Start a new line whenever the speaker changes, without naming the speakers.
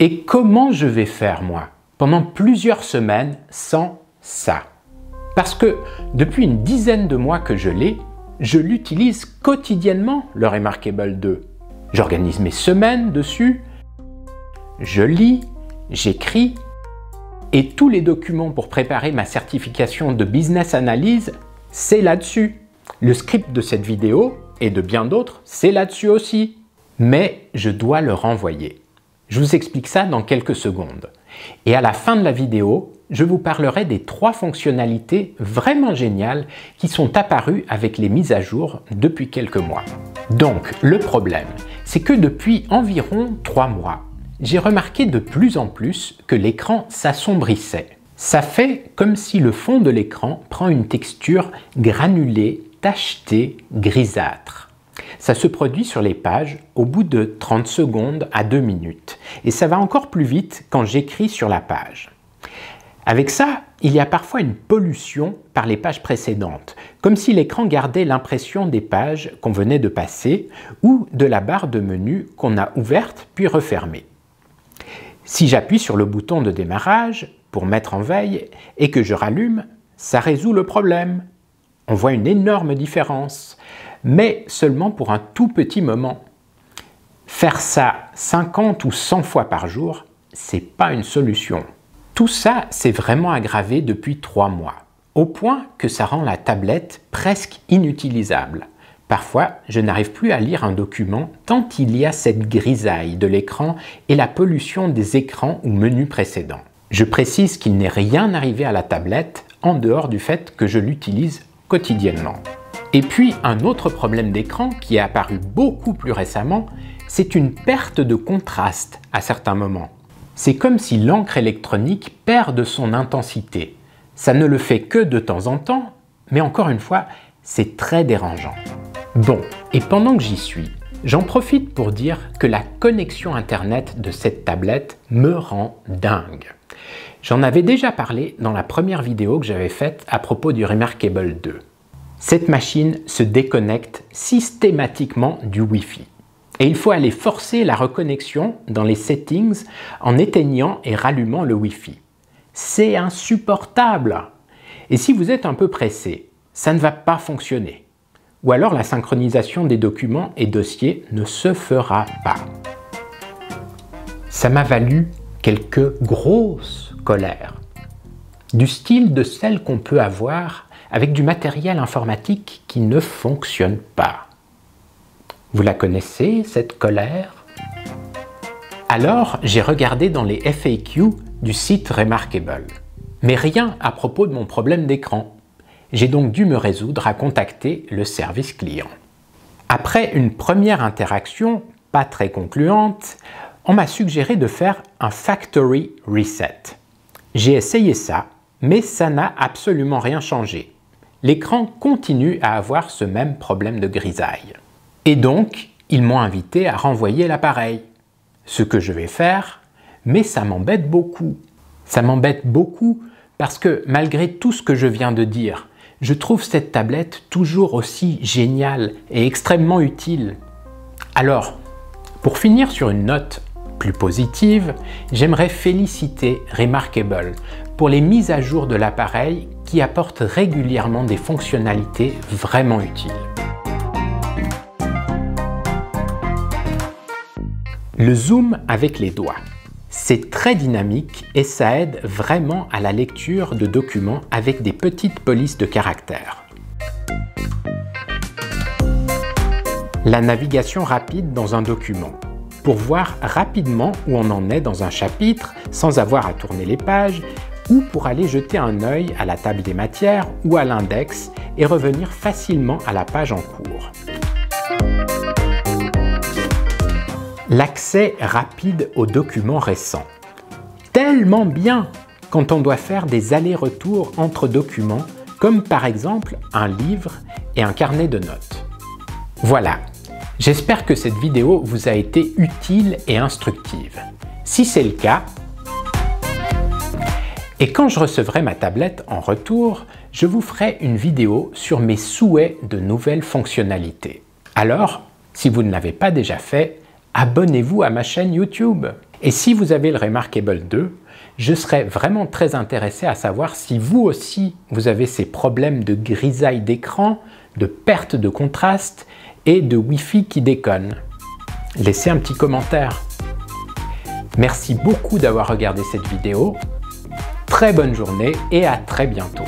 Et comment je vais faire, moi, pendant plusieurs semaines sans ça? Parce que depuis une dizaine de mois que je l'ai, je l'utilise quotidiennement, le Remarkable 2. J'organise mes semaines dessus, je lis, j'écris, et tous les documents pour préparer ma certification de Business Analyse, c'est là-dessus. Le script de cette vidéo, et de bien d'autres, c'est là-dessus aussi. Mais je dois le renvoyer. Je vous explique ça dans quelques secondes. Et à la fin de la vidéo, je vous parlerai des 3 fonctionnalités vraiment géniales qui sont apparues avec les mises à jour depuis quelques mois. Donc, le problème, c'est que depuis environ 3 mois, j'ai remarqué de plus en plus que l'écran s'assombrissait. Ça fait comme si le fond de l'écran prend une texture granulée, tachetée, grisâtre. Ça se produit sur les pages au bout de 30 secondes à 2 minutes. Et ça va encore plus vite quand j'écris sur la page. Avec ça, il y a parfois une pollution par les pages précédentes, comme si l'écran gardait l'impression des pages qu'on venait de passer ou de la barre de menu qu'on a ouverte puis refermée. Si j'appuie sur le bouton de démarrage pour mettre en veille et que je rallume, ça résout le problème. On voit une énorme différence, mais seulement pour un tout petit moment. Faire ça 50 ou 100 fois par jour, c'est pas une solution. Tout ça s'est vraiment aggravé depuis 3 mois, au point que ça rend la tablette presque inutilisable. Parfois, je n'arrive plus à lire un document tant il y a cette grisaille de l'écran et la pollution des écrans ou menus précédents. Je précise qu'il n'est rien arrivé à la tablette en dehors du fait que je l'utilise quotidiennement. Et puis, un autre problème d'écran qui est apparu beaucoup plus récemment, c'est une perte de contraste à certains moments. C'est comme si l'encre électronique perd de son intensité. Ça ne le fait que de temps en temps, mais encore une fois, c'est très dérangeant. Bon, et pendant que j'y suis, j'en profite pour dire que la connexion Internet de cette tablette me rend dingue. J'en avais déjà parlé dans la première vidéo que j'avais faite à propos du Remarkable 2. Cette machine se déconnecte systématiquement du Wi-Fi. Et il faut aller forcer la reconnexion dans les settings en éteignant et rallumant le Wi-Fi. C'est insupportable! Et si vous êtes un peu pressé, ça ne va pas fonctionner. Ou alors la synchronisation des documents et dossiers ne se fera pas. Ça m'a valu quelques grosses colères. Du style de celles qu'on peut avoir avec du matériel informatique qui ne fonctionne pas. Vous la connaissez, cette colère? Alors, j'ai regardé dans les FAQ du site Remarkable. Mais rien à propos de mon problème d'écran. J'ai donc dû me résoudre à contacter le service client. Après une première interaction, pas très concluante, on m'a suggéré de faire un factory reset. J'ai essayé ça, mais ça n'a absolument rien changé. L'écran continue à avoir ce même problème de grisaille. Et donc, ils m'ont invité à renvoyer l'appareil. Ce que je vais faire, mais ça m'embête beaucoup. Ça m'embête beaucoup parce que malgré tout ce que je viens de dire, je trouve cette tablette toujours aussi géniale et extrêmement utile. Alors, pour finir sur une note plus positive, j'aimerais féliciter Remarkable pour les mises à jour de l'appareil qui apportent régulièrement des fonctionnalités vraiment utiles. Le zoom avec les doigts. C'est très dynamique et ça aide vraiment à la lecture de documents avec des petites polices de caractères. La navigation rapide dans un document, pour voir rapidement où on en est dans un chapitre sans avoir à tourner les pages, ou pour aller jeter un œil à la table des matières ou à l'index et revenir facilement à la page en cours. L'accès rapide aux documents récents. Tellement bien quand on doit faire des allers-retours entre documents, comme par exemple un livre et un carnet de notes. Voilà, j'espère que cette vidéo vous a été utile et instructive. Si c'est le cas, et quand je recevrai ma tablette en retour, je vous ferai une vidéo sur mes souhaits de nouvelles fonctionnalités. Alors, si vous ne l'avez pas déjà fait, abonnez-vous à ma chaîne YouTube. Et si vous avez le Remarkable 2, je serais vraiment très intéressé à savoir si vous aussi vous avez ces problèmes de grisaille d'écran, de perte de contraste et de Wi-Fi qui déconne. Laissez un petit commentaire. Merci beaucoup d'avoir regardé cette vidéo. Très bonne journée et à très bientôt.